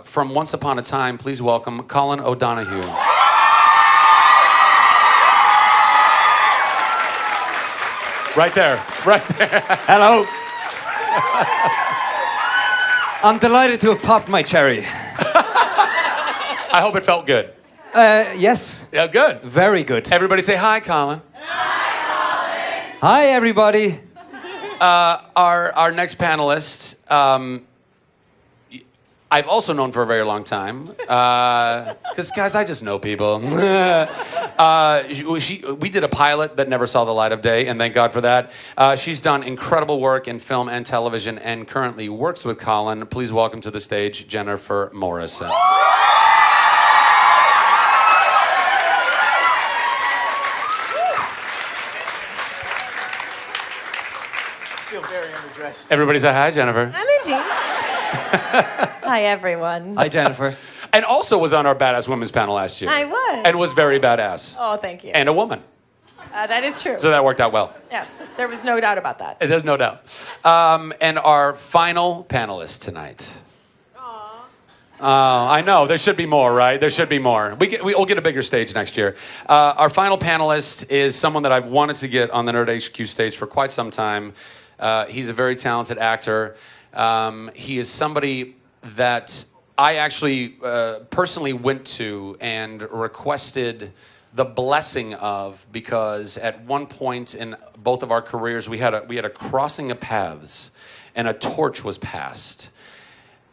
From Once Upon a Time, please welcome Colin O'Donoghue. Right there, right there. Hello. I'm delighted to have popped my cherry. I hope it felt good. Yes. Yeah, good. Very good. Everybody say hi, Colin. Hi, everybody. Our next panelist, I've also known for a very long time. Because, guys, I just know people. We did a pilot that never saw the light of day, and thank God for that. She's done incredible work in film and television and currently works with Colin. Please welcome to the stage Jennifer Morrison. I feel very underdressed. Everybody say hi, Jennifer. I'm in jeans. Hi, everyone. Hi, Jennifer. And also was on our Badass Women's panel last year. I was. And was very badass. Oh, thank you. And a woman. That is true. So that worked out well. Yeah, there was no doubt about that. There's no doubt. And our final panelist tonight. I know. There should be more, right? There should be more. We'll get a bigger stage next year. Our final panelist is someone that I've wanted to get on the Nerd HQ stage for quite some time. He's a very talented actor. He is somebody that I actually personally went to and requested the blessing of, because at one point in both of our careers we had a crossing of paths and a torch was passed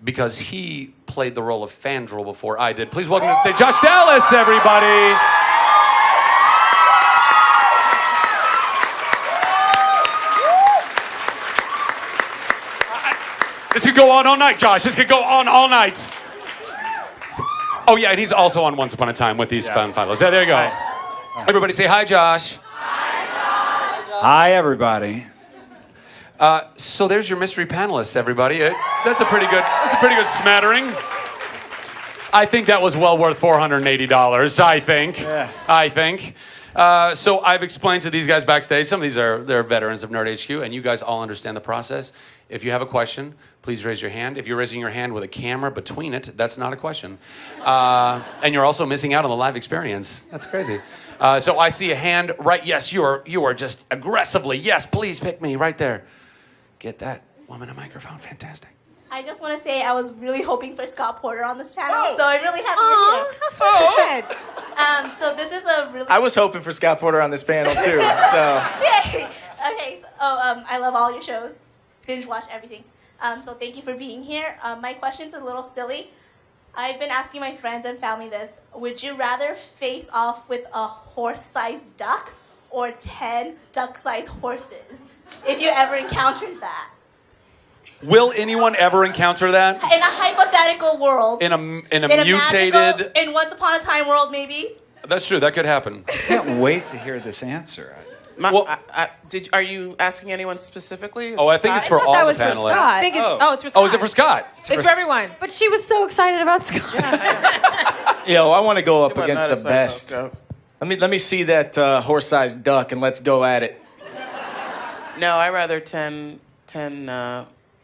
because he played the role of Fandral before I did. Please welcome to the stage Josh Dallas, everybody. This could go on all night, Josh. This could go on all night. Oh, yeah, and he's also on Once Upon a Time with these fun fellows. There you go. Hi. Everybody say hi, Josh. Hi, everybody. So there's your mystery panelists, everybody. That's a pretty good smattering. I think that was well worth $480, I think. Yeah. I think. So I've explained to these guys backstage. Some of these they're veterans of Nerd HQ, and you guys all understand the process. If you have a question, please raise your hand. If you're raising your hand with a camera between it, that's not a question. And you're also missing out on the live experience. That's crazy. So I see a hand right. Yes, you are just aggressively. Yes, please pick me right there. Get that woman a microphone. Fantastic. I just want to say I was really hoping for Scott Porter on this panel, Oh. so I'm really happy you're here. So this is a really... I was hoping for Scott Porter on this panel too. So Yay! Okay, so, I love all your shows. Binge watch everything. So thank you for being here. My question's a little silly. I've been asking my friends and family this. Would you rather face off with a horse-sized duck or 10 duck-sized horses? If you ever encountered that. Will anyone ever encounter that? In a hypothetical world. In a mutated... magical, in Once Upon a Time world, maybe. That's true. That could happen. I can't wait to hear this answer. Well- Are you asking anyone specifically? Oh, I think it's for all that the was for panelists. Scott. I think it's, it's for Scott. Oh, is it for Scott? It's for everyone. But she was so excited about Scott. yo, I want to go up She against wasn't the that best. excited about Let me see that horse-sized duck and let's go at it. Scott. No, I rather 10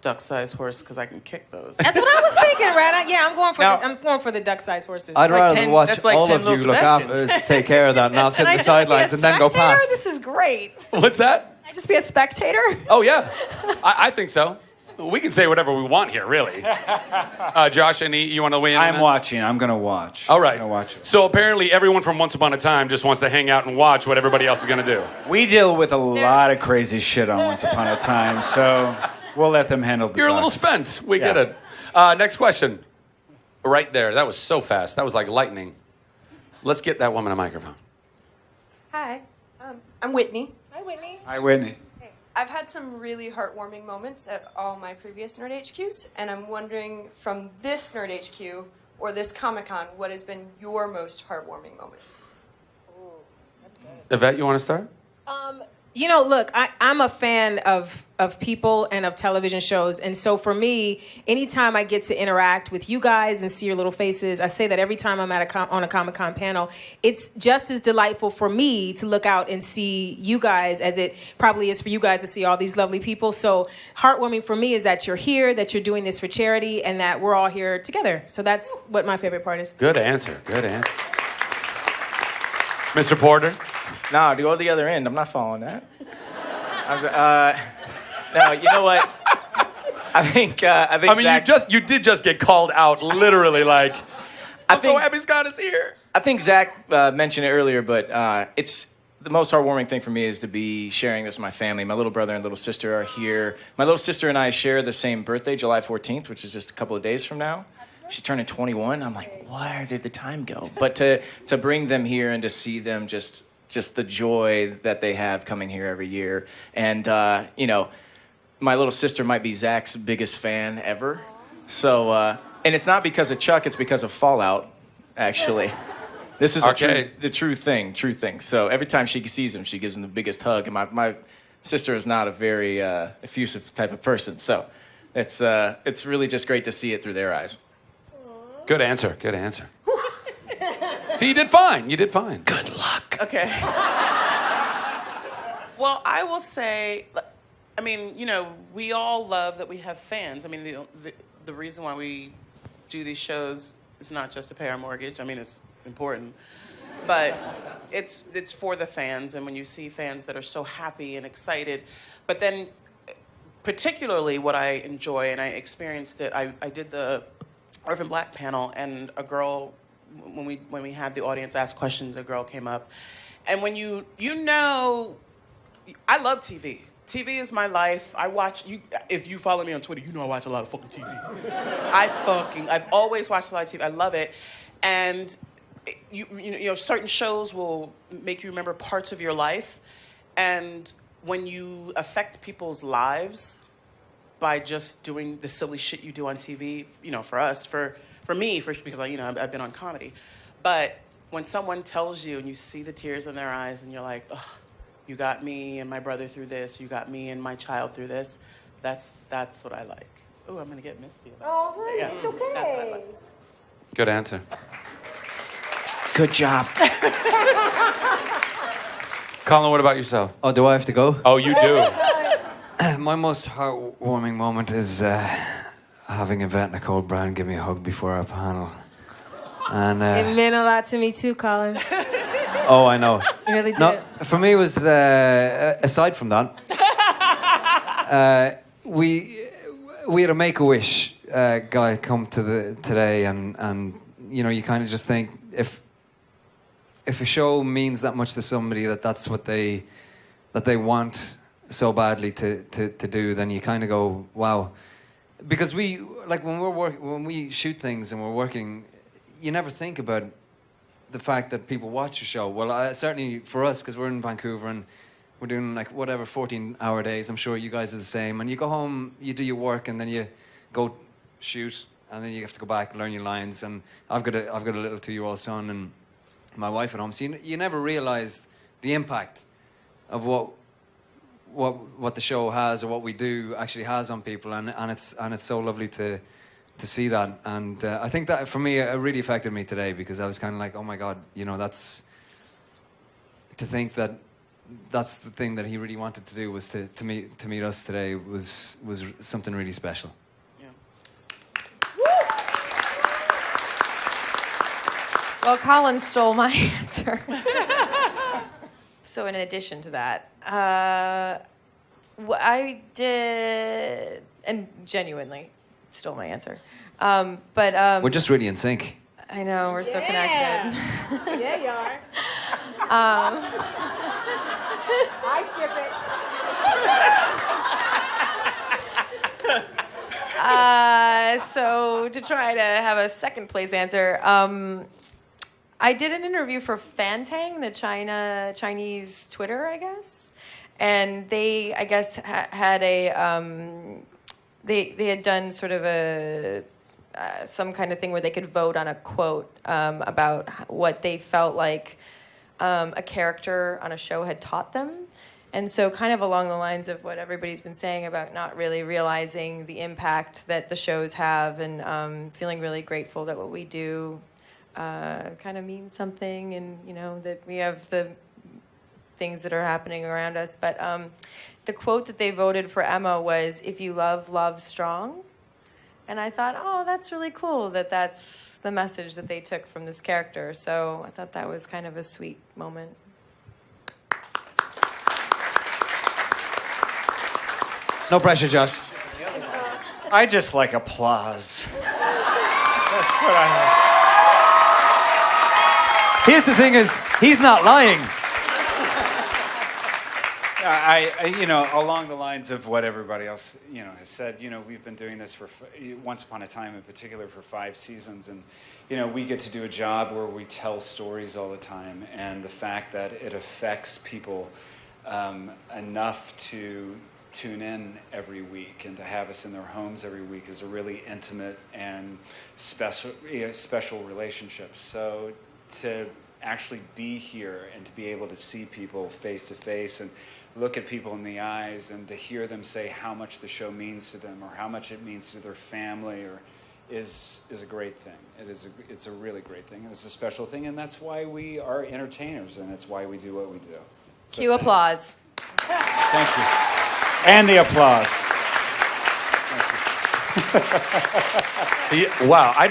duck-sized horse because I can kick those. That's what I was thinking, right? Yeah, I'm going for the duck-sized horses. I'd rather 10 watch that's like all 10 of you little look after, Sebastians. take care of that, and I'll sit Can on I the just be a sidelines and then go spectator? past. This is great. Can What's that? I just be a spectator? Oh, yeah. I think so. We can say whatever we want here, really. Josh, you want to weigh in on I'm that? watching. I'm going to watch. All right. I'm gonna watch it. So apparently everyone from Once Upon a Time just wants to hang out and watch what everybody else is going to do. We deal with a lot of crazy shit on Once Upon a Time, so we'll let them handle the You're a little ducks. spent. We get Yeah. it. Next question. Right there. That was so fast. That was like lightning. Let's get that woman a microphone. Hi, I'm Whitney. hi Whitney. Hi, Whitney. I've had some really heartwarming moments at all my previous Nerd HQs, and I'm wondering from this Nerd HQ or this Comic-Con, what has been your most heartwarming moment? Yvette, you want to start? You know, look, I'm a fan of people and of television shows. And so for me, anytime I get to interact with you guys and see your little faces, I say that every time I'm at on a Comic-Con panel, it's just as delightful for me to look out and see you guys as it probably is for you guys to see all these lovely people. So heartwarming for me is that you're here, that you're doing this for charity, and that we're all here together. So that's what my favorite part is. Good answer. Good answer. Mr. Porter? Nah, to go to the other end, I'm not following that. No, you know what? I think I mean, Zach, you did just get called out, literally. Like, I'm so think- happy Scott is here. I think Zach mentioned it earlier, but it's the most heartwarming thing for me is to be sharing this with my family. My little brother and little sister are here. My little sister and I share the same birthday, July 14th, which is just a couple of days from now. She's turning 21. I'm like, where did the time go? But to bring them here and to see them just the joy that they have coming here every year. And, you know, my little sister might be Zach's biggest fan ever. So, and it's not because of Chuck, it's because of Fallout, actually. This is Okay. the true thing. So every time she sees him, she gives him the biggest hug. And my sister is not a very effusive type of person. So it's really just great to see it through their eyes. Good answer. Good answer. See, you did fine. You did fine. Good luck. Okay. Well, I will say, I mean, you know, we all love that we have fans. I mean, the reason why we do these shows is not just to pay our mortgage. I mean, it's important, but it's for the fans. And when you see fans that are so happy and excited, but then particularly what I enjoy, and I experienced it, I did the Orphan Black panel, and a girl, when we had the audience ask questions, a girl came up, and when you know, I love TV. TV is my life. I watch you. If you follow me on Twitter, you know I watch a lot of fucking TV. I've always watched a lot of TV. I love it, and you know certain shows will make you remember parts of your life, and when you affect people's lives by just doing the silly shit you do on TV, you know, for us, for me, because I've been on comedy, but when someone tells you and you see the tears in their eyes and you're like, oh, you got me and my brother through this, you got me and my child through this, that's what I like. Oh, I'm gonna get misty about it. Oh, honey, Yeah, it's okay. that's what I like. Good answer. Good job. Colin, what about yourself? Oh, do I have to go? Oh, you do. My most heartwarming moment is having Yvette Nicole Brown give me a hug before our panel. And It meant a lot to me too, Colin. oh, I know. It really did. No, for me, it was aside from that. We had a Make-A-Wish guy come today, and you know, you kind of just think if a show means that much to somebody that's what they want so badly to do, then you kind of go, wow. Because when we shoot things and we're working, you never think about the fact that people watch your show. Well, certainly for us, because we're in Vancouver and we're doing 14-hour days. I'm sure you guys are the same. And you go home, you do your work, and then you go shoot, and then you have to go back and learn your lines. And I've got a little 2-year-old son and my wife at home. So you never realize the impact of what the show has or what we do actually has on people, and it's so lovely to see that. And I think that for me it really affected me today, because I was kind of like, oh my God, you know, that's to think that that's the thing that he really wanted to do, was to meet us today was something really special. Well, Colin stole my answer. So in addition to that, what I did, and genuinely stole my answer. But We're just really in sync. I know, we're so connected. Yeah, you are. I ship it. So to try to have a second place answer, I did an interview for Fantang, the Chinese Twitter, I guess, and they, I guess, had a they had done sort of a some kind of thing where they could vote on a quote about what they felt like a character on a show had taught them. And so kind of along the lines of what everybody's been saying about not really realizing the impact that the shows have, and feeling really grateful that what we do kind of means something, and that we have the things that are happening around us. But the quote that they voted for Emma was, "If you love, love strong." And I thought, oh, that's really cool that that's the message that they took from this character. So I thought that was kind of a sweet moment. No pressure, Josh. I just like applause. That's what I Here's the thing is, he's not lying. along the lines of what everybody else, has said, we've been doing this for Once Upon a Time in particular for 5 seasons, and, we get to do a job where we tell stories all the time, and the fact that it affects people enough to tune in every week and to have us in their homes every week is a really intimate and special relationship. So to actually be here and to be able to see people face to face and look at people in the eyes and to hear them say how much the show means to them or how much it means to their family is a great thing. It's a really great thing, and it's a special thing, and that's why we are entertainers, and it's why we do what we do. So Cue applause. Thank you. And the applause. Wow, I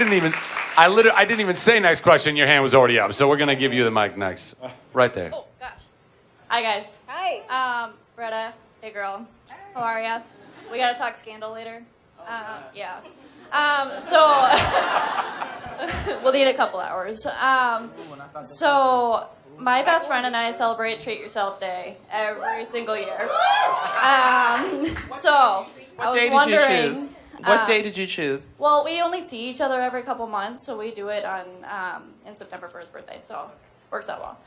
didn't even say next question. Your hand was already up, so we're gonna give you the mic next, right there. Oh gosh. Hi guys. Hi. Retta. Hey girl. How are ya? We gotta talk Scandal later. Yeah. So we'll need a couple hours. So my best friend and I celebrate Treat Yourself Day every single year. So I was wondering. What day did you choose? Well, we only see each other every couple months, so we do it on in September for his birthday, so works out well.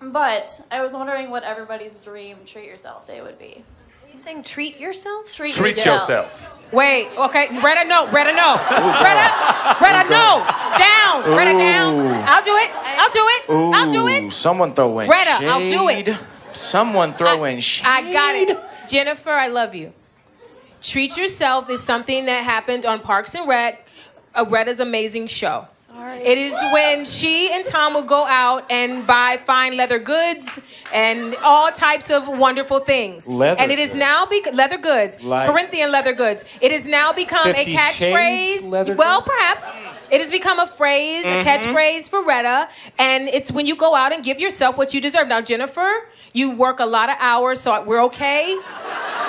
But I was wondering what everybody's dream Treat Yourself Day would be. Are you saying treat yourself? Treat yourself. Wait, okay, Retta, no. Retta, no. Down. Retta, down. I'll do it. Someone throw in Retta, shade. I'll do it. Someone throw in shade. I got it. Jennifer, I love you. Treat Yourself is something that happened on Parks and Rec, Retta's amazing show. Sorry. It is when she and Tom will go out and buy fine leather goods and all types of wonderful things. And it is now leather goods, Like Corinthian leather goods. It has now become a 50 Shades catchphrase. leather Well, goods? perhaps. It has become a phrase, a catchphrase for Retta, and it's when you go out and give yourself what you deserve. Now, Jennifer, you work a lot of hours, so we're okay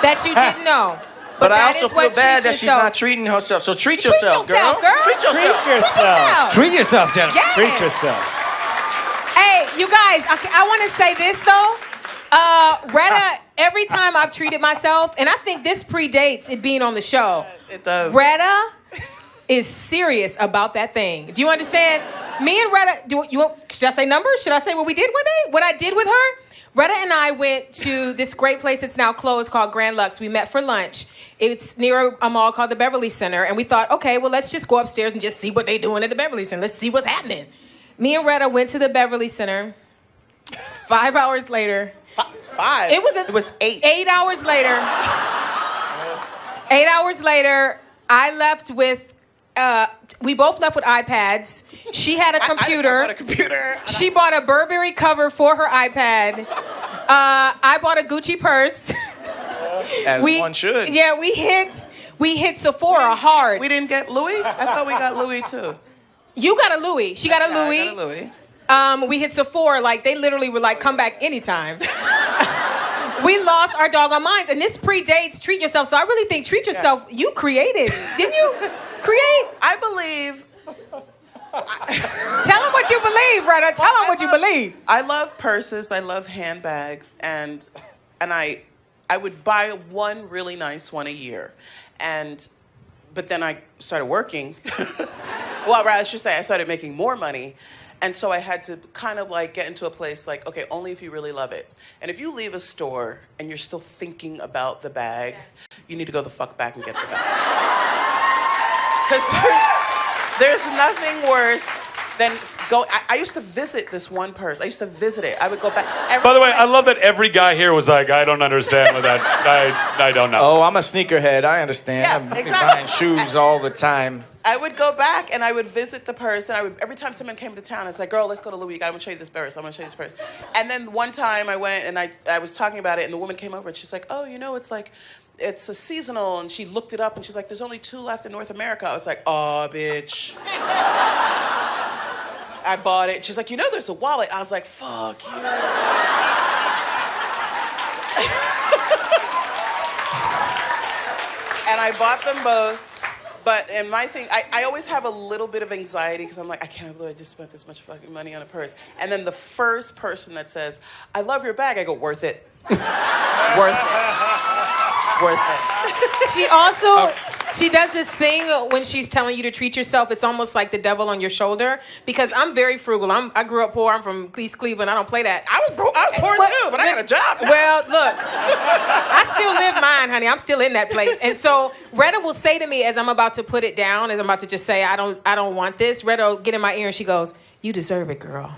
that you didn't know. But I that also is what feel bad treat that she's yourself. not treating herself. So treat Treat yourself, girl. Treat yourself. Treat yourself. Treat yourself, Jennifer. Yeah. Treat yourself. Hey, you guys, I want to say this though. Retta, every time I've treated myself, and I think this predates it being on the show. It does. Retta is serious about that thing. Do you understand? Me and Retta, should I say numbers? Should I say what we did one day? What I did with her? Retta and I went to this great place that's now closed called Grand Lux. We met for lunch. It's near a mall called the Beverly Center. And we thought, okay, well, let's just go upstairs and just see what they're doing at the Beverly Center. Let's see what's happening. Me and Retta went to the Beverly Center. 5 hours later. 5? It was 8. 8 hours later. 8 hours later, I left with... we both left with iPads. She had a computer. I bought a computer. She bought a Burberry cover for her iPad. I bought a Gucci purse. As one should. Yeah, we hit Sephora hard. We didn't get Louis? I thought we got Louis too. You got a Louis. She got a Louis. I got a Louis. We hit Sephora, like they literally were like, come back anytime. We lost our doggone minds, and this predates Treat Yourself. So I really think Treat Yourself, you created. Didn't you create? I believe. Tell them what you believe, Retta. Tell them what you believe. I love purses. I love handbags, and I would buy one really nice one a year, but then I started working. Well, I should say I started making more money. And so I had to kind of like get into a place like, okay, only if you really love it. And if you leave a store and you're still thinking about the bag, you need to go the fuck back and get the bag. Because there's nothing worse than go. I used to visit this one purse. I used to visit it. I would go back. By the way, I love that every guy here was like, I don't understand what that. I don't know. Oh, I'm a sneakerhead. I understand. Yeah, I'm exactly. buying shoes all the time. I would go back and I would visit the purse, and every time someone came to town, it's like, girl, let's go to Louis. I'm gonna show you this purse. I'm gonna show you this purse. And then one time I went and I was talking about it, and the woman came over and she's like, oh, it's a seasonal, and she looked it up and she's like, there's only 2 left in North America. I was like, oh, bitch. I bought it. She's like, there's a wallet. I was like, fuck you. And I bought them both. And my thing, I always have a little bit of anxiety because I'm like, I can't believe I just spent this much fucking money on a purse. And then the first person that says, I love your bag, I go, worth it. Worth it. Worth it. She also, she does this thing when she's telling you to treat yourself. It's almost like the devil on your shoulder, because I'm very frugal. I grew up poor. I'm from East Cleveland. I don't play that. I was poor too, but I got a job now. Well, look, I still live mine, honey. I'm still in that place. And so Retta will say to me as I'm about to put it down, as I'm about to just say, I don't want this, Retta will get in my ear and she goes, you deserve it, girl.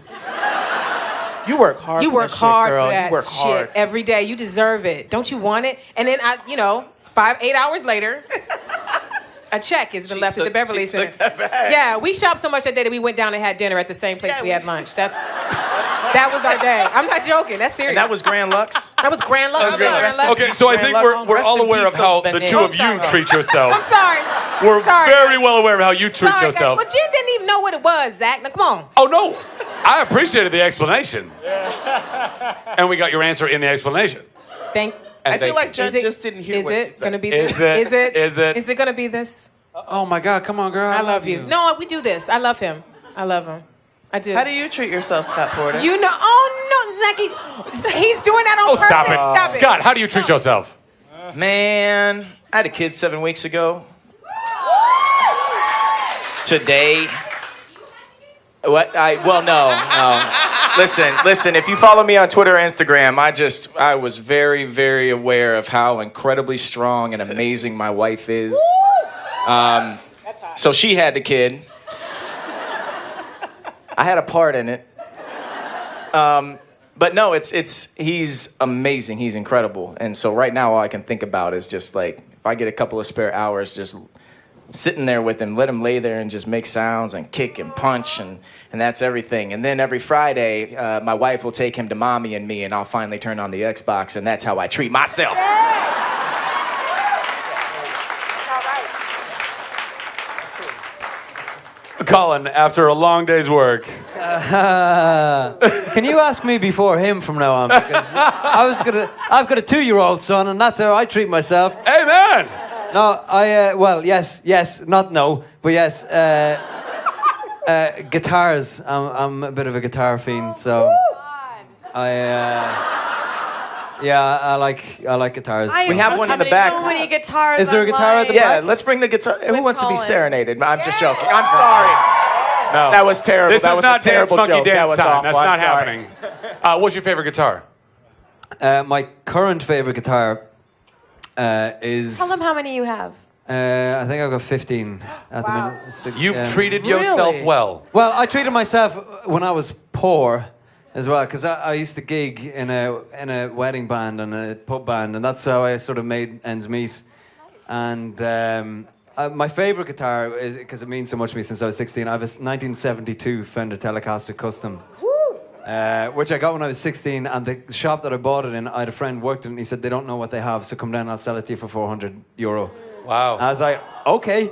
You work hard. You for work that hard shit, girl. for that You work shit hard. every day. You deserve it. Don't you want it? And then 8 hours later, a check has been left at the Beverly Center. Yeah, we shopped so much that day that we went down and had dinner at the same place we had lunch. That was our day. I'm not joking. That's serious. And that was Grand Lux? That was Grand Lux. Grand Lux. Okay, so I think we're Rest all in aware peace, of how those the bananas. two of I'm you sorry. treat yourself. I'm sorry. We're Sorry, very well aware of how you treat Sorry, yourself. guys. Well, Jen didn't even know what it was, Zach. Now, come on. Oh, no. I appreciated the explanation. And we got your answer in the explanation. I feel like Is Jen it- just didn't hear Is what she it said. gonna be Is this? it? Is it? Is it gonna be this? Oh, my God. Come on, girl. I love you. No, we do this. I love him. I love him. I do. How do you treat yourself, Scott Porter? You know? Oh no, Zachy. He's doing that on Oh, purpose. stop it. Scott, how do you treat yourself? Man, I had a kid 7 weeks ago. Today. What? No. Listen, if you follow me on Twitter or Instagram, I was very, very aware of how incredibly strong and amazing my wife is. So she had the kid. I had a part in it. But no, he's amazing. He's incredible. And so right now, all I can think about is just like, if I get a couple of spare hours, just sitting there with him, let him lay there and just make sounds and kick and punch, and that's everything. And then every Friday, my wife will take him to Mommy and Me, and I'll finally turn on the Xbox, and that's how I treat myself. Colin, after a long day's work. Can you ask me before him from now on? Because I've got a 2-year-old son, and that's how I treat myself. Amen. No, yes, not no, but yes. Guitars. I'm a bit of a guitar fiend, so I like guitars. We have one in the back. So many guitars. Is there a guitar at the Yeah, back? let's bring the guitar. Who With wants to be Colin. serenaded? I'm just joking. I'm sorry. No. That was terrible. This That is was not a terrible Dance Monkey joke. That Dance was time. awful. That's I'm not sorry. happening. What's your favorite guitar? My current favorite guitar is. Tell them how many you have. I think I've got 15 at the minute. So, You've treated yourself well. Well, I treated myself when I was poor as well, because I used to gig in a wedding band and a pub band, and that's how I sort of made ends meet. And my favorite guitar is, because it means so much to me since I was 16, I have a 1972 Fender Telecaster Custom. Which I got when I was 16, and the shop that I bought it in, I had a friend worked in it, and he said, they don't know what they have, so come down and I'll sell it to you for €400. Wow. I was like, okay.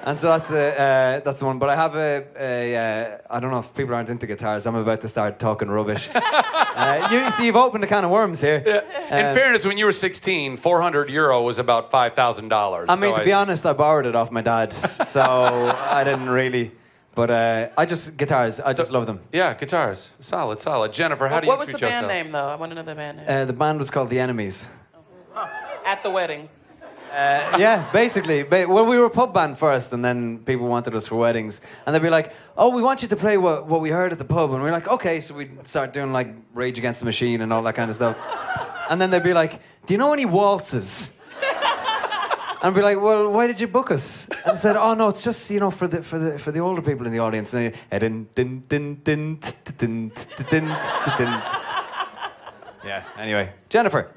And so that's the one. But I have I don't know if people aren't into guitars. I'm about to start talking rubbish. You've opened a can of worms here. In fairness, when you were 16, €400 was about $5,000. I mean, to be honest, I borrowed it off my dad. So I didn't really. But guitars, I just love them. Yeah, guitars. Solid. Jennifer, how do you What was treat the band yourself? name, though? I want to know the band name. The band was called The Enemies. At the weddings. Yeah, basically. Well, we were a pub band first, and then people wanted us for weddings. And they'd be like, oh, we want you to play what we heard at the pub. And we're like, okay. So we'd start doing like Rage Against the Machine and all that kind of stuff. And then they'd be like, do you know any waltzes? And be like, well, why did you book us? And I said, oh no, it's just for the older people in the audience. And yeah. Anyway, Jennifer.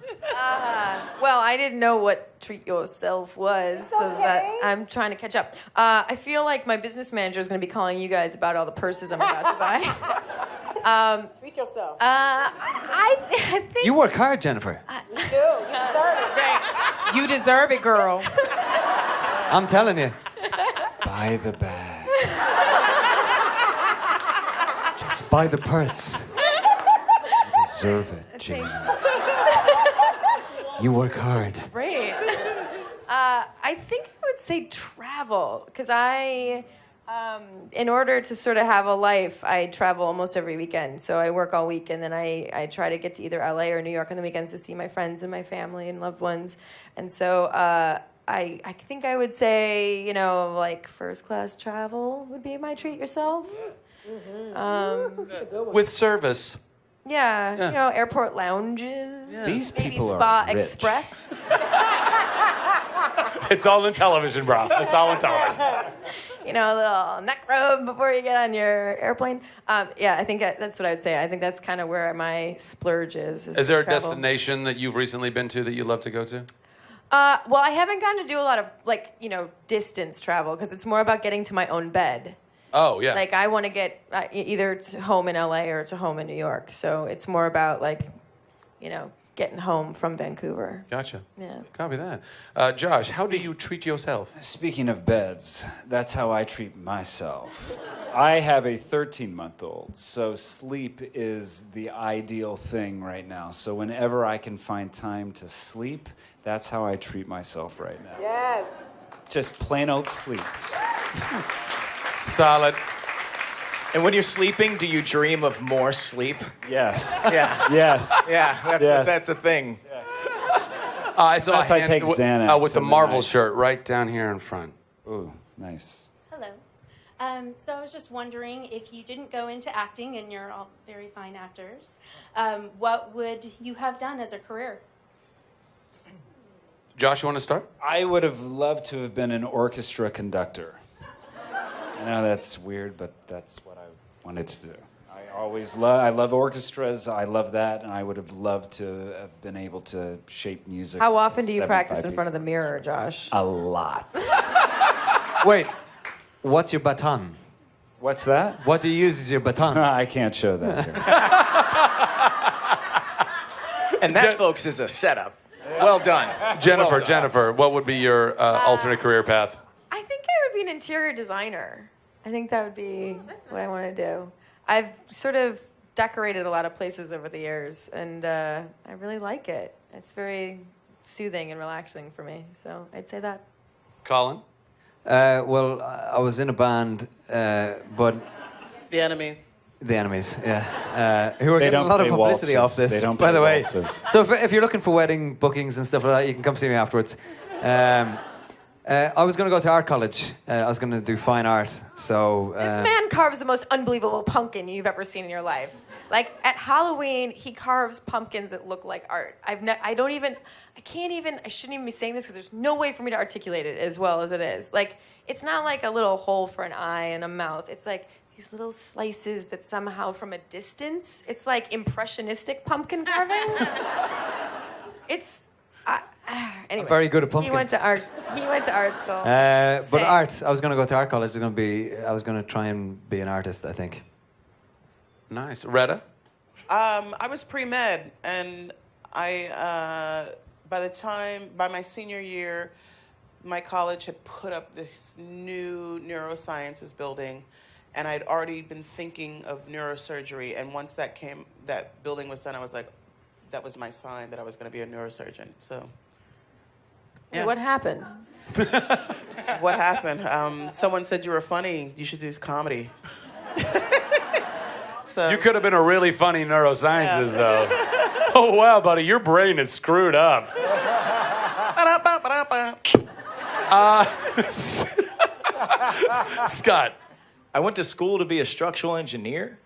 Well, I didn't know what treat yourself was, so that I'm trying to catch up. I feel like my business manager is going to be calling you guys about all the purses I'm about to buy. Treat yourself. I think You work hard, Jennifer. You do. You deserve it. You deserve it, girl. I'm telling you. Buy the bag. Just buy the purse. You deserve it, Jane. You work hard. great. I think I would say travel, because in order to sort of have a life, I travel almost every weekend. So I work all week, and then I try to get to either LA or New York on the weekends to see my friends and my family and loved ones. And so I think I would say, like first class travel would be my treat yourself. With service. Yeah, airport lounges. These maybe people Spa are rich. Express. It's all in television, bro. It's all in television. A little neck rub before you get on your airplane. I think that's what I would say. I think that's kind of where my splurge is. Is there a travel. destination that you've recently been to that you'd love to go to? Well, I haven't gotten to do a lot of distance travel because it's more about getting to my own bed. Oh, yeah. Like I want to get either to home in LA or to home in New York. So it's more about getting home from Vancouver. Gotcha. Yeah. Copy that. Josh, how do you treat yourself? Speaking of beds, that's how I treat myself. I have a 13-month-old, so sleep is the ideal thing right now. So whenever I can find time to sleep, that's how I treat myself right now. Yes. Just plain old sleep. Solid. And when you're sleeping, do you dream of more sleep? Yes. Yeah. Yes. Yeah, that's a thing. I saw Unless I take Xanax with the and then Marvel I- shirt right down here in front. Ooh, nice. Hello. So I was just wondering, if you didn't go into acting, and you're all very fine actors, what would you have done as a career? Josh, you want to start? I would have loved to have been an orchestra conductor. I know that's weird, but that's what I wanted to do. I love orchestras. I love that, and I would have loved to have been able to shape music. How often do you practice in front of the mirror, Josh? A lot. Wait, what's your baton? What's that? What do you use as your baton? I can't show that here. And that, folks, is a setup. Well done. Jennifer, what would be your alternate career path? I think I would be an interior designer. I think that would be what I want to do. I've sort of decorated a lot of places over the years, and I really like it. It's very soothing and relaxing for me, so I'd say that. Colin? Well, I was in a band, but The Enemies. the Enemies, yeah, who are They getting a don't lot of play publicity waltzes. off this. They don't by play the way. waltzes. So if you're looking for wedding bookings and stuff like that, you can come see me afterwards. I was going to go to art college. I was going to do fine art. So This man carves the most unbelievable pumpkin you've ever seen in your life. Like at Halloween, he carves pumpkins that look like art. I shouldn't even be saying this because there's no way for me to articulate it as well as it is. Like, it's not like a little hole for an eye and a mouth. It's like these little slices that somehow from a distance, it's like impressionistic pumpkin carving. Anyway, I'm very good at pumpkins. He went to art school. But Same. art, I was going to go to art college. I was going to try and be an artist, I think. Nice. Retta? I was pre-med, and by my senior year, my college had put up this new neurosciences building, and I'd already been thinking of neurosurgery. And once that building was done, I was like, that was my sign that I was going to be a neurosurgeon. So, yeah. What happened? What happened? Someone said you were funny. You should do comedy. So You could have been a really funny neuroscientist, though. Oh, wow, buddy, your brain is screwed up. Scott. I went to school to be a structural engineer,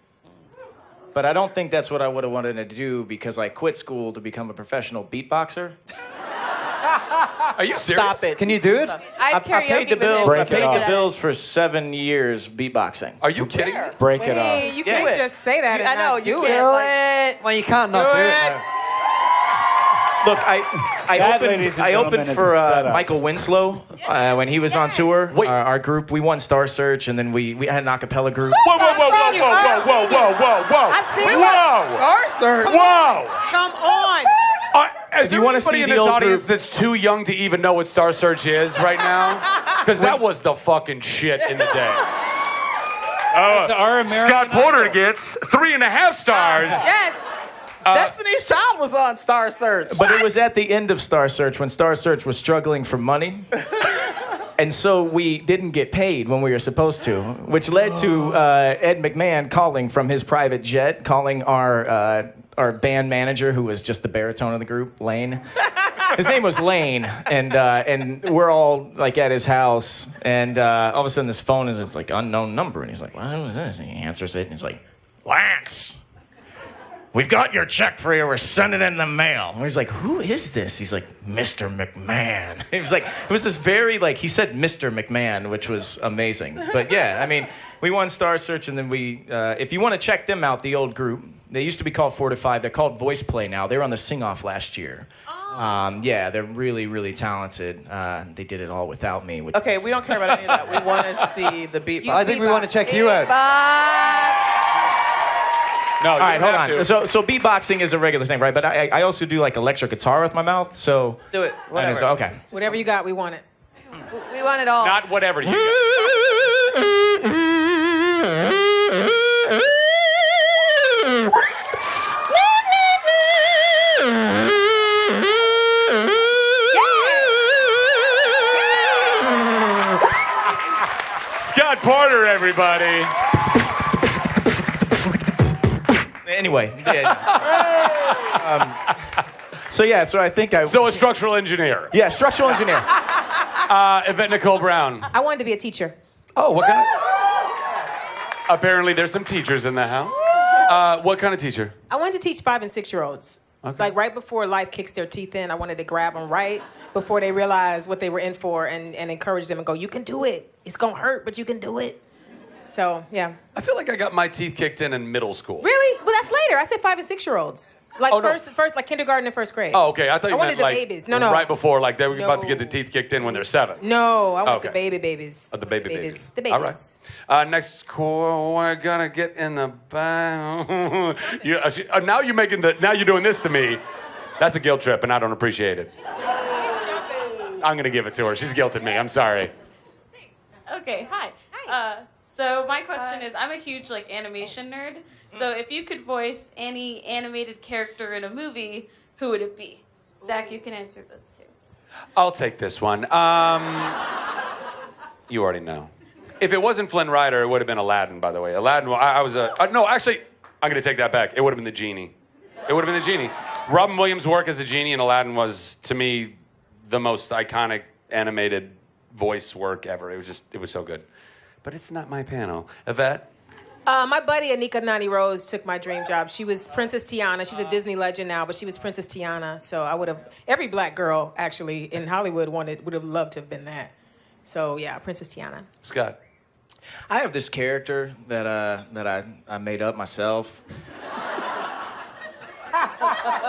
but I don't think that's what I would have wanted to do because I quit school to become a professional beatboxer. Are you serious? Stop it. Can you do it? I I paid the bills. I paid the bills for 7 years beatboxing. Are you kidding? Break it up. Hey, you can't it. just say that and I know, not you do can't, it. like- Well, you can't not do it. now. Look, That, ladies and I gentlemen, opened is for a setup. Michael Winslow when he was on tour. Wait. Our group, we won Star Search, and then we had an a cappella group. Whoa, whoa, whoa, whoa, whoa, whoa, whoa, whoa, whoa. I've seen it. Whoa! Arthur. Whoa! Come on. Is If there you wanna anybody see in the this old audience group- that's too young to even know what Star Search is right now? Because that was the fucking shit in the day. Our American Scott Porter Idol. gets 3.5 stars. Yes. Destiny's Child was on Star Search. But it was at the end of Star Search when Star Search was struggling for money. And so we didn't get paid when we were supposed to, which led to Ed McMahon calling from his private jet, calling our band manager, who was just the baritone of the group, Lane. His name was Lane, and we're all like at his house, and all of a sudden this phone it's like unknown number, and he's like, "What was this?" And he answers it, and he's like, "Lance, we've got your check for you. We're sending it in the mail." And he's like, "Who is this?" He's like, "Mr. McMahon." It was like, it was this very, like, he said Mr. McMahon, which was amazing. But yeah, I mean, we won Star Search, and then we, if you want to check them out, the old group, they used to be called 4 to 5. They're called Voice Play now. They were on the Sing Off last year. Yeah, they're really, really talented. They did it all without me. Which Okay, we don't care about any of that. We want to see the beatbox. I think we want to check you out. No, All right, hold on. So beatboxing is a regular thing, right? But I also do like electric guitar with my mouth. So Do it. I know, Whatever. so, okay. Whatever you got, we want it. We want it all. Not whatever you got. Scott Porter, everybody. Anyway. So yeah, so I think So a structural engineer. yeah, structural engineer. Yvette Nicole Brown. I wanted to be a teacher. Oh, what kind of... Apparently there's some teachers in the house. What kind of teacher? I wanted to teach 5 and 6 year olds. Okay. Like right before life kicks their teeth in, I wanted to grab them right before they realize what they were in for and encourage them and go, you can do it. It's going to hurt, but you can do it. So, yeah. I feel like I got my teeth kicked in middle school. Really? Well, that's later. I said 5 and 6 year olds. Like Oh, no. first, like kindergarten and first grade. Oh, okay. I thought you wanted meant the like babies. No. right before, like they were about to No. get the teeth kicked in when they're 7. No, I want Okay. the babies. Oh, the babies. The babies. All right. Next, we're gonna get in the back. Now you're making now you're doing this to me. That's a guilt trip, and I don't appreciate it. I'm gonna give it to her. She's guilted me. I'm sorry. Okay, hi. So my question is, I'm a huge animation nerd. So if you could voice any animated character in a movie, who would it be? Zach, you can answer this too. I'll take this one. You already know. If it wasn't Flynn Rider, it would have been Aladdin. By the way, Aladdin. I was a no. Actually, I'm gonna take that back. It would have been the genie. It would have been the genie. Robin Williams' work as the genie in Aladdin was, to me, the most iconic animated voice work ever. It was so good. But it's not my panel. Yvette? My buddy Anika Nani Rose took my dream job. She was Princess Tiana. She's a Disney legend now, but she was Princess Tiana. So I would have, every black girl actually in Hollywood would have loved to have been that. So yeah, Princess Tiana. Scott? I have this character that I made up myself.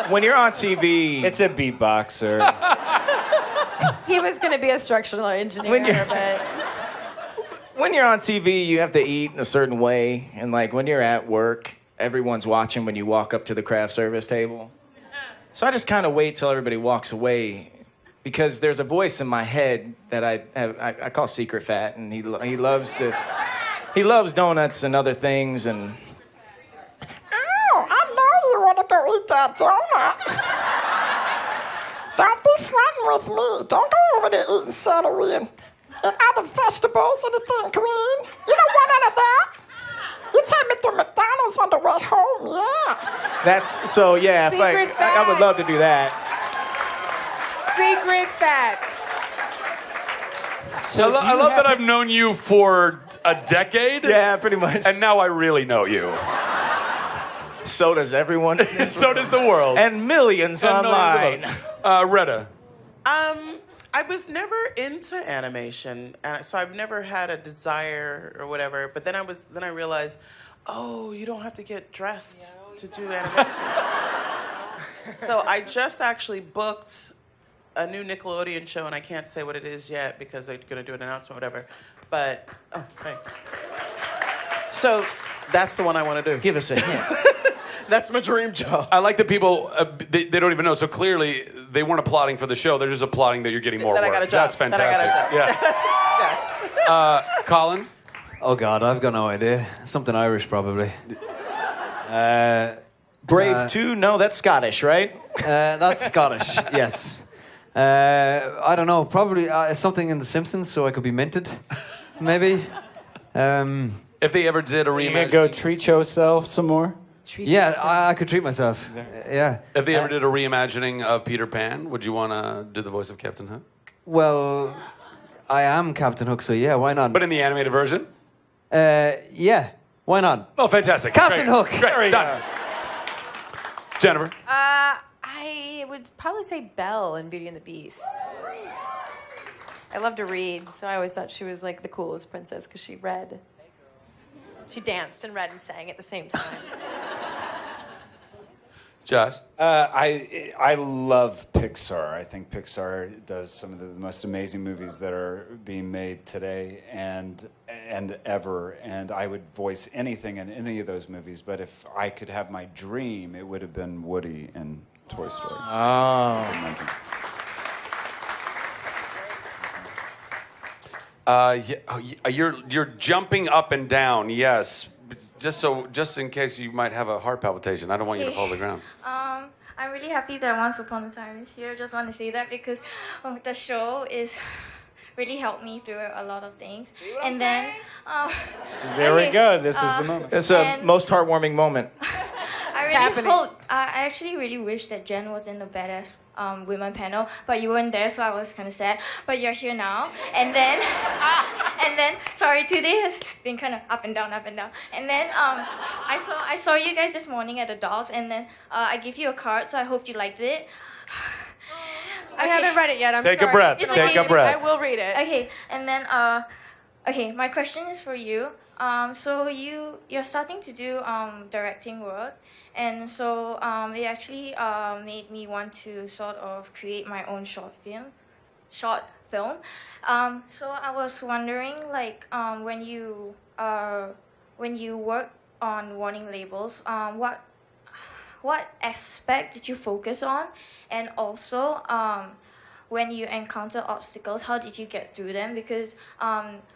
When you're on TV, It's a beatboxer. He was going to be a structural engineer, When you're- but when you're on TV, you have to eat in a certain way, and like when you're at work, everyone's watching when you walk up to the craft service table. So I just kind of wait till everybody walks away, because there's a voice in my head that I call Secret Fat, and he loves donuts and other things, and Oh, I know you want to go eat that donut. Don't be fronting with me. Don't go over there eating celery and other vegetables, anything green. You don't want none of that. You take me through McDonald's on the way home, yeah. that's so yeah. If I would love to do that. Secret Fat. I love that I've known you for a decade. Yeah, pretty much. And now I really know you. So does everyone. So does the world. And millions And online. millions of- Retta. I was never into animation, and so I've never had a desire or whatever. But then I realized, oh, you don't have to get dressed to do animation. So I just actually booked a new Nickelodeon show, and I can't say what it is yet because they're going to do an announcement or whatever. But, oh, thanks. So that's the one I want to do. Give us a hint. That's my dream job. I like that people, they don't even know. So clearly, they weren't applauding for the show. They're just applauding that you're getting more That I work. got a job. That's That I fantastic. got a job. Yeah. Colin? Oh God, I've got no idea. Something Irish, probably. Brave 2? No, that's Scottish, right? That's Scottish. Yes. I don't know. Probably something in The Simpsons, so I could be minted, maybe. If they ever did a Are you reimagining. gonna go treat yourself some more? Yeah, I could treat myself. Yeah. If they ever did a reimagining of Peter Pan, would you want to do the voice of Captain Hook? Well, I am Captain Hook, so yeah, why not? But in the animated version? Yeah, why not? Oh, fantastic. Captain Great. Hook. Great. Done. Jennifer? I would probably say Belle in Beauty and the Beast. I love to read, so I always thought she was like the coolest princess because she read. She danced and read and sang at the same time. Josh? I love Pixar. I think Pixar does some of the most amazing movies that are being made today and ever. And I would voice anything in any of those movies. But if I could have my dream, it would have been Woody in Toy Story. You're jumping up and down, yes. Just in case you might have a heart palpitation. I don't want you to fall to the ground. I'm really happy that Once Upon a Time is here. Just want to say that because the show is really helped me through a lot of things. And then There we okay, go. This is the moment. It's a And- most heartwarming moment. I actually really wish that Jen was in the Badass Women panel, but you weren't there, so I was kind of sad. But you're here now, and then, sorry, today has been kind of up and down. And then I saw you guys this morning at the Dogs, and then I gave you a card, so I hope you liked it. I haven't read it yet. I'm Take sorry. a breath. It's Take a amazing. breath. I will read it. Okay, and then okay, my question is for you. So you're starting to do directing work, and so it actually made me want to sort of create my own short film. So I was wondering, like, when you work on warning labels, what aspect did you focus on, and also when you encounter obstacles, how did you get through them? Because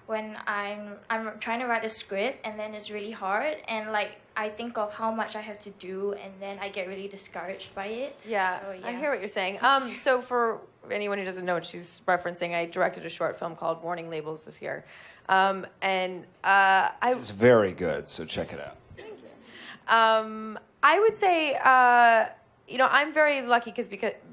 when I'm trying to write a script and then it's really hard, and like I think of how much I have to do, and then I get really discouraged by it. Yeah, So, I hear what you're saying. So for anyone who doesn't know what she's referencing, I directed a short film called Warning Labels this year. It's very good, so check it out. I would say, I'm very lucky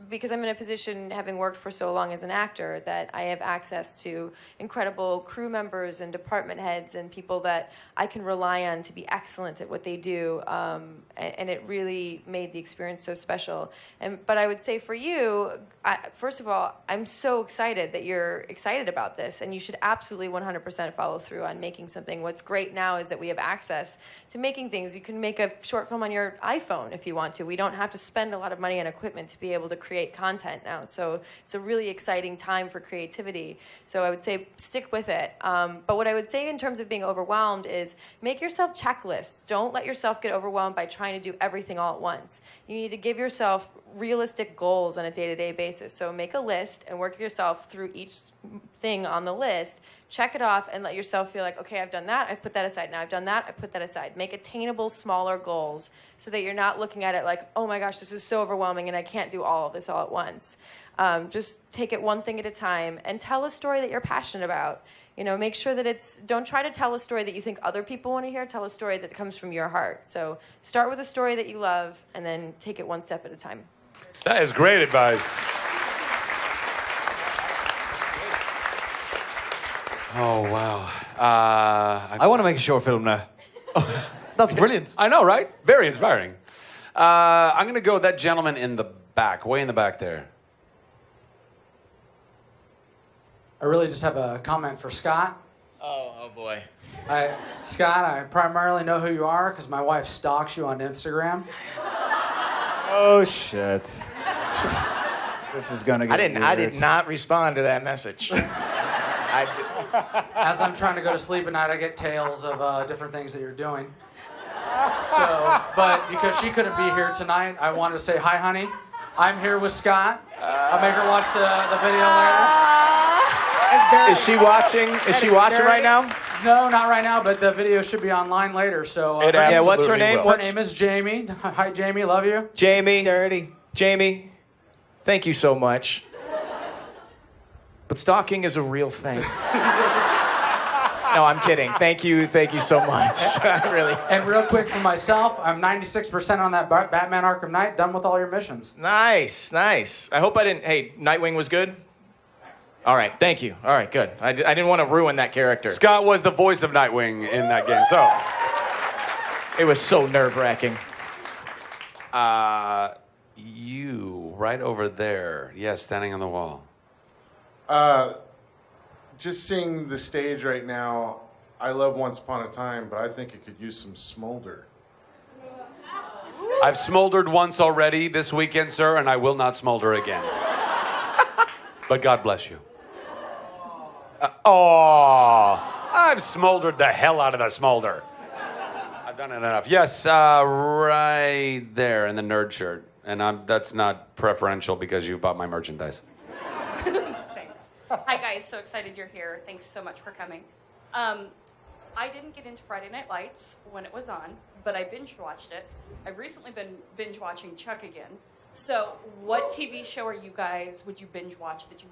because I'm in a position, having worked for so long as an actor, that I have access to incredible crew members and department heads and people that I can rely on to be excellent at what they do. And it really made the experience so special. But I would say for you, first of all, I'm so excited that you're excited about this, and you should absolutely 100% follow through on making something. What's great now is that we have access to making things. You can make a short film on your iPhone if you want to. We don't have to spend a lot of money on equipment to be able to create content now. So it's a really exciting time for creativity. So I would say stick with it. But what I would say in terms of being overwhelmed is make yourself checklists. Don't let yourself get overwhelmed by trying to do everything all at once. You need to give yourself realistic goals on a day-to-day basis. So make a list and work yourself through each thing on the list. Check it off and let yourself feel like, okay, I've done that, I put that aside. Now I've done that, I put that aside. Make attainable, smaller goals so that you're not looking at it like, oh my gosh, this is so overwhelming and I can't do all of this all at once. Just take it one thing at a time and tell a story that you're passionate about. Make sure that don't try to tell a story that you think other people want to hear. Tell a story that comes from your heart. So start with a story that you love and then take it one step at a time. That is great advice. Oh, wow. I want to make a short film now. That's brilliant. I know, right? Very inspiring. I'm going to go with that gentleman in the back, way in the back there. I really just have a comment for Scott. Oh boy. Scott, I primarily know who you are because my wife stalks you on Instagram. Oh shit. This is gonna get I weird. did not respond to that message. As I'm trying to go to sleep at night, I get tales of different things that you're doing. So, but because she couldn't be here tonight, I wanted to say, hi, honey. I'm here with Scott. I'll make her watch the video later. Is she watching? Is she watching right now? No, not right now, but the video should be online later. So, Yeah, what's her name? Her name is Jamie. Hi, Jamie. Love you. Jamie. Jamie, thank you so much. But stalking is a real thing. No, I'm kidding. Thank you so much. Really. And real quick for myself, I'm 96% on that Batman Arkham Knight, done with all your missions. Nice. I hope I didn't. Hey, Nightwing was good? All right, thank you. All right, good. I didn't want to ruin that character. Scott was the voice of Nightwing in that game, so. It was so nerve-wracking. You, right over there. Yes, standing on the wall. Just seeing the stage right now, I love Once Upon a Time, but I think it could use some smolder. I've smoldered once already this weekend, sir, and I will not smolder again. But God bless you. I've smoldered the hell out of the smolder. I've done it enough. Yes, right there in the nerd shirt. And that's not preferential because you bought my merchandise. Hi guys, so excited you're here. Thanks so much for coming. I didn't get into Friday Night Lights when it was on, but I binge watched it. I've recently been binge watching Chuck again. So what TV show would you binge watch that you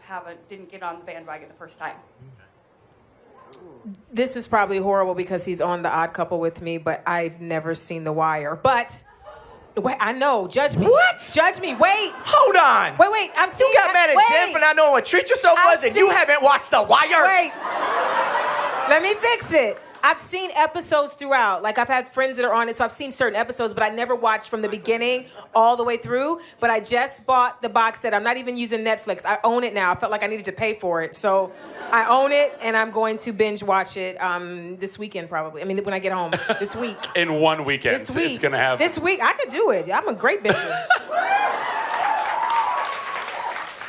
didn't get on the bandwagon the first time? This is probably horrible because he's on The Odd Couple with me, but I've never seen The Wire. But wait, I know. Judge me. What? Judge me. Wait. Hold on. Wait. I've seen. You got mad at Jen for not knowing what Treat Yourself was, and you haven't watched The Wire. Wait. Let me fix it. I've seen episodes throughout. Like, I've had friends that are on it, so I've seen certain episodes, but I never watched from the beginning all the way through. But I just bought the box set. I'm not even using Netflix. I own it now. I felt like I needed to pay for it. So I own it, and I'm going to binge watch it this weekend, probably. I mean, when I get home. This week. In one weekend. This week. It's going to have... This week. I could do it. I'm a great binger.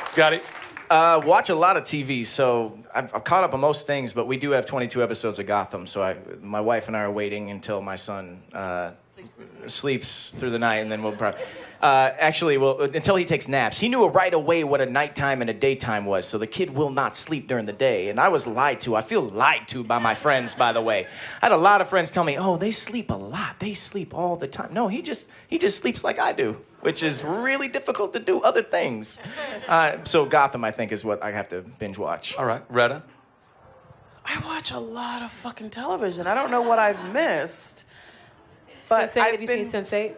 Scotty? Watch a lot of TV, so I've caught up on most things, but we do have 22 episodes of Gotham, so my wife and I are waiting until my son sleeps through the night, and then we'll probably... until he takes naps. He knew right away what a nighttime and a daytime was, so the kid will not sleep during the day, and I was lied to. I feel lied to by my friends, by the way. I had a lot of friends tell me, oh, they sleep a lot. They sleep all the time. No, he just sleeps like I do, which is really difficult to do other things. So Gotham, I think, is what I have to binge watch. All right. Retta? I watch a lot of fucking television. I don't know what I've missed. But Sense8, have you seen Sense8?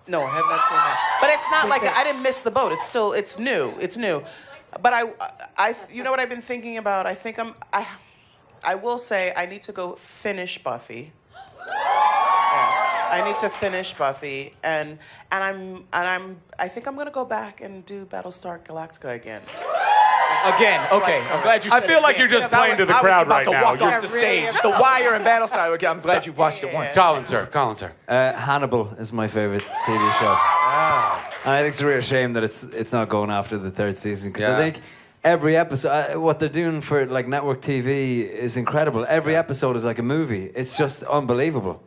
No, I have not seen that. But it's not like I didn't miss the boat. It's new. It's new. But I you know what I've been thinking about? I think I will say I need to go finish Buffy. Yes, I need to finish Buffy, and I think I'm gonna go back and do Battlestar Galactica again. Again, okay. I'm glad you said I feel like you're just playing to the crowd right now. I was about to walk off the stage. The Wire and Battlestar. I'm glad you watched it once. Colin, sir. Hannibal is my favorite TV show. Wow. And I think it's a real shame that it's not going after the third season, because I think every episode, what they're doing for like network TV is incredible. Every episode is like a movie. It's just unbelievable.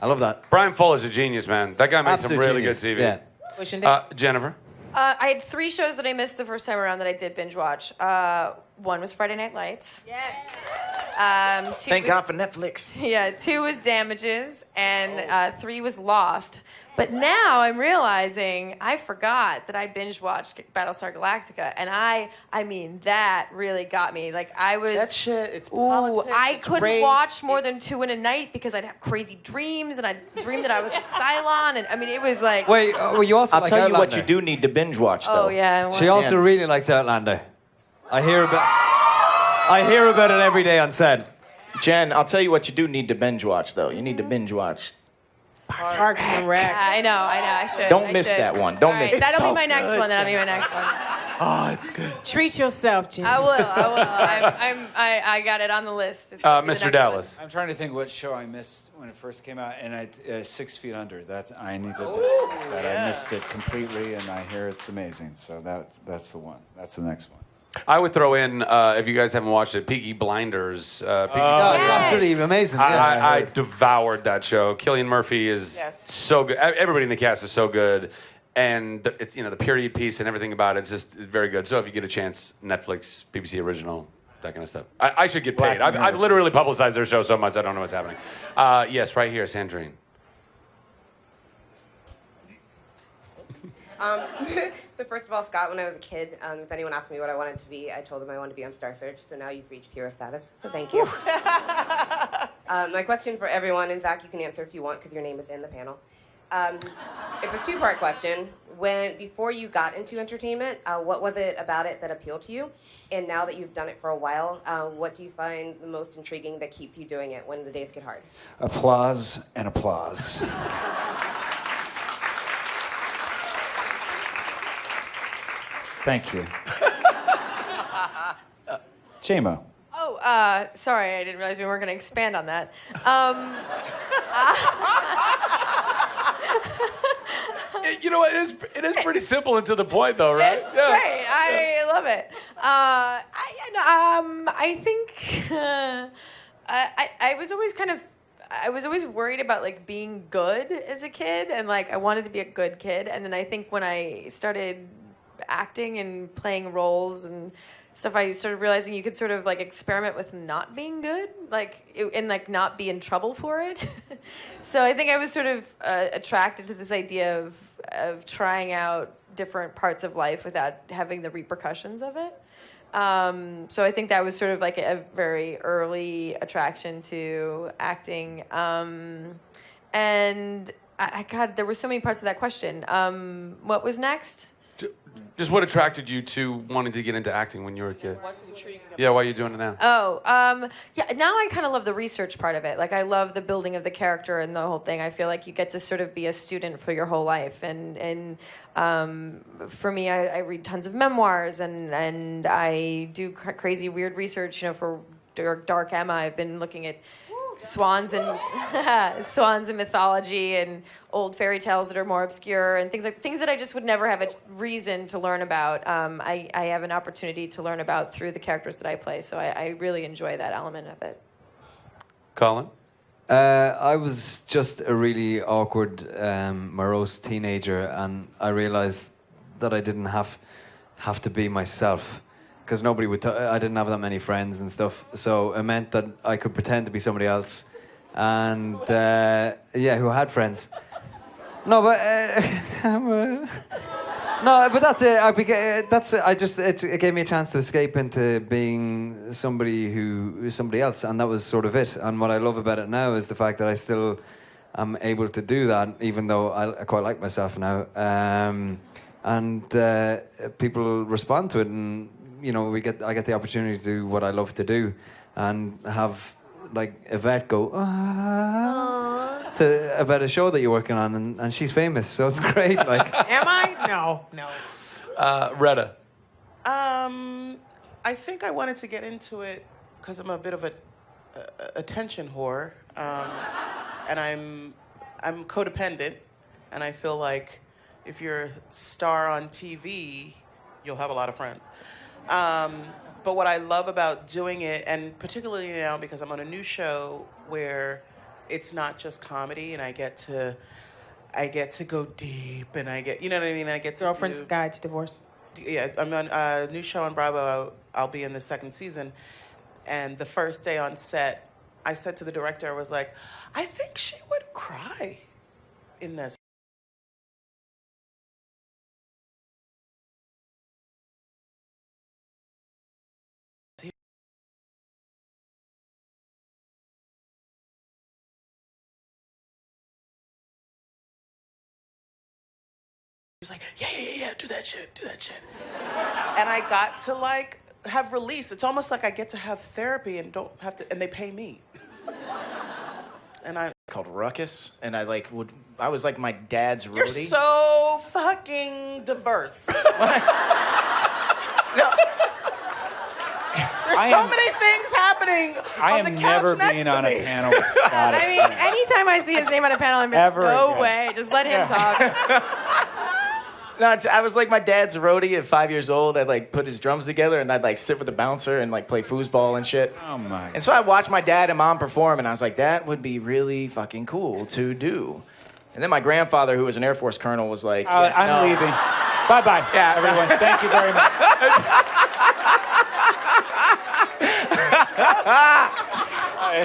I love that. Brian Fuller's a genius, man. That guy makes some Absolute really genius. good TV. Yeah. Jennifer? I had 3 shows that I missed the first time around that I did binge watch. One was Friday Night Lights. Yes. Thank God for Netflix. Yeah, 2 was Damages, and 3 was Lost. But now I'm realizing I forgot that I binge watched Battlestar Galactica, and I mean that really got me. Like I was That shit, it's politics, I it's couldn't race, watch more than 2 in a night because I'd have crazy dreams, and I'd dream that I was a Cylon, and I mean it was like. Wait, well, you also I'll like tell you what Outlander. you do need to binge watch, though. Oh yeah. She also really likes Outlander. I hear about it every day on set. Jen, I'll tell you what you do need to binge watch, though. You need to binge watch. Parks and Rec. I know. I should. Don't I miss should. that one. Don't All miss right, it. That'll So be my next good, one. That'll be Jen. my next one. Oh, it's good. Treat yourself, Jim. I will. I got it on the list. It's gonna be the Mr. next Dallas. I'm trying to think what show I missed when it first came out, and 6 Feet Under. I need to that. I missed it completely, and I hear it's amazing. So that's the one. That's the next one. I would throw in, if you guys haven't watched it, Peaky Blinders. Oh, it's absolutely amazing. I devoured that show. Cillian Murphy is so good. Everybody in the cast is so good. And it's the period piece and everything about it's just very good. So if you get a chance, Netflix, BBC original, that kind of stuff. I should get paid. I've literally publicized their show so much I don't know what's happening. Yes, right here, Sandrine. So first of all, Scott, when I was a kid, if anyone asked me what I wanted to be, I told them I wanted to be on Star Search. So now you've reached hero status. So thank you. My question for everyone, and Zach, you can answer if you want because your name is in the panel. It's a two-part question. Before you got into entertainment, what was it about it that appealed to you? And now that you've done it for a while, what do you find the most intriguing that keeps you doing it when the days get hard? Applause and applause. Thank you. JMO. Oh, sorry, I didn't realize we weren't going to expand on that. You know what? It is pretty simple and to the point, though, right? It's great. I love it. I think I was always worried about like being good as a kid, and like I wanted to be a good kid. And then I think when I started acting and playing roles and stuff, I started realizing you could sort of like experiment with not being good, and not be in trouble for it. So I think I was sort of attracted to this idea of trying out different parts of life without having the repercussions of it. So I think that was sort of like a very early attraction to acting. And God, there were so many parts of that question. What was next? Just what attracted you to wanting to get into acting when you were a kid? What's intriguing about Yeah, why are you doing it now? Yeah, now I kind of love the research part of it. Like, I love the building of the character and the whole thing. I feel like you get to sort of be a student for your whole life. And for me, I read tons of memoirs and I do crazy, weird research. For Dark Emma, I've been looking at swans and mythology and old fairy tales that are more obscure and things that I just would never have a reason to learn about. I have an opportunity to learn about through the characters that I play, so I really enjoy that element of it. Colin? I was just a really awkward, morose teenager, and I realized that I didn't have to be myself. Because nobody would. I didn't have that many friends and stuff, so it meant that I could pretend to be somebody else, and who had friends. No, but that's it. It gave me a chance to escape into being somebody else, and that was sort of it. And what I love about it now is the fact that I still am able to do that, even though I quite like myself now, and people respond to it and. I get the opportunity to do what I love to do, and have like Yvette go about a show that you're working on, and she's famous, so it's great. Like, am I? No. Retta. I think I wanted to get into it because I'm a bit of a attention whore, and I'm codependent, and I feel like if you're a star on TV, you'll have a lot of friends. But what I love about doing it, and particularly now because I'm on a new show where it's not just comedy, and I get to go deep, and I get, you know what I mean? I get to Girlfriend's Guide to Divorce. Yeah, I'm on a new show on Bravo. I'll be in the second season, and the first day on set, I said to the director, I was like, I think she would cry in this. He was like, yeah, do that shit. And I got to like have release. It's almost like I get to have therapy and don't have to, and they pay me. and I called Ruckus, and I was like my dad's You're roadie. so fucking diverse. There's so many things happening I on the am couch never next being to on me. a panel with Scott. I mean, anytime I see his name on a panel, I'm like, Ever no again. way. Just let him talk. No, I was like my dad's roadie at 5 years old. I'd like put his drums together and I'd like sit with the bouncer and like play foosball and shit. Oh my. And so I watched my dad and mom perform and I was like, that would be really fucking cool to do. And then my grandfather, who was an Air Force colonel, was like, I'm leaving. Bye-bye, Yeah, everyone. Thank you very much.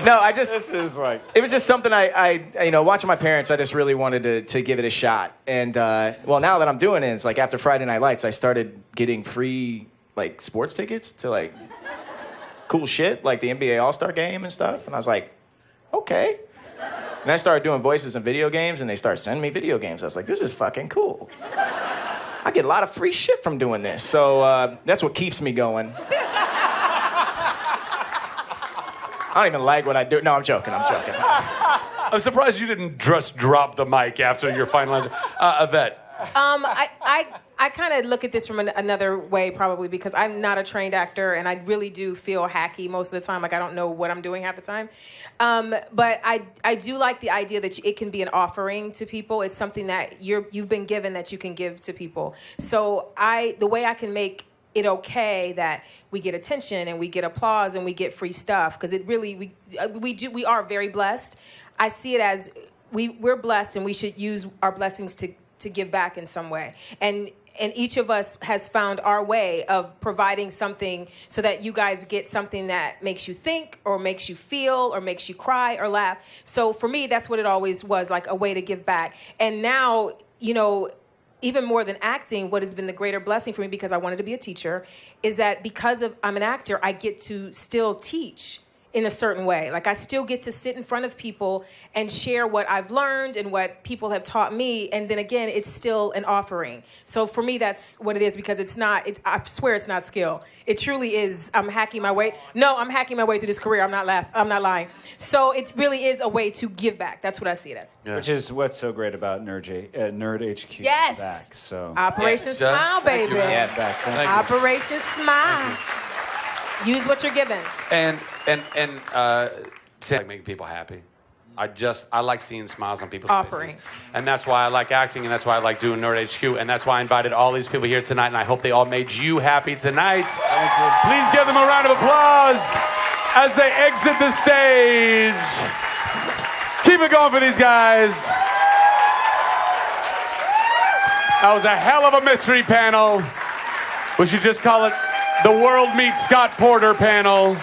No, I just. This is like. It was just something I watching my parents, I just really wanted to give it a shot. And, well, now that I'm doing it, it's like after Friday Night Lights, I started getting free, like, sports tickets to, like, cool shit, like the NBA All-Star Game and stuff. And I was like, okay. And I started doing voices in video games, and they started sending me video games. I was like, this is fucking cool. I get a lot of free shit from doing this. So that's what keeps me going. I don't even like what I do. No, I'm joking. I'm surprised you didn't just drop the mic after your final answer. Yvette. I kind of look at this from another way, probably, because I'm not a trained actor, and I really do feel hacky most of the time. Like, I don't know what I'm doing half the time. But I do like the idea that it can be an offering to people. It's something that you've been given that you can give to people. So the way I can make it okay that we get attention and we get applause and we get free stuff, because it really, we are very blessed. I see it as we're blessed, and we should use our blessings to give back in some way. And each of us has found our way of providing something so that you guys get something that makes you think or makes you feel or makes you cry or laugh. So for me, that's what it always was, like a way to give back. And now, even more than acting, what has been the greater blessing for me, because I wanted to be a teacher, is that because I'm an actor, I get to still teach in a certain way. Like, I still get to sit in front of people and share what I've learned and what people have taught me. And then again, it's still an offering. So for me, that's what it is, because I swear it's not skill. It truly is. I'm hacking my way through this career. I'm not lying. So it really is a way to give back. That's what I see it as. Yeah. Which is what's so great about Nerd HQ. Yes. Back, so. Operation Smile, baby. Yes. Thank you. Operation Smile. Use what you're given. And like making people happy. I like seeing smiles on people's faces. And that's why I like acting, and that's why I like doing Nerd HQ, and that's why I invited all these people here tonight, and I hope they all made you happy tonight. Please give them a round of applause as they exit the stage. Keep it going for these guys. That was a hell of a mystery panel. We should just call it the World Meets Scott Porter panel.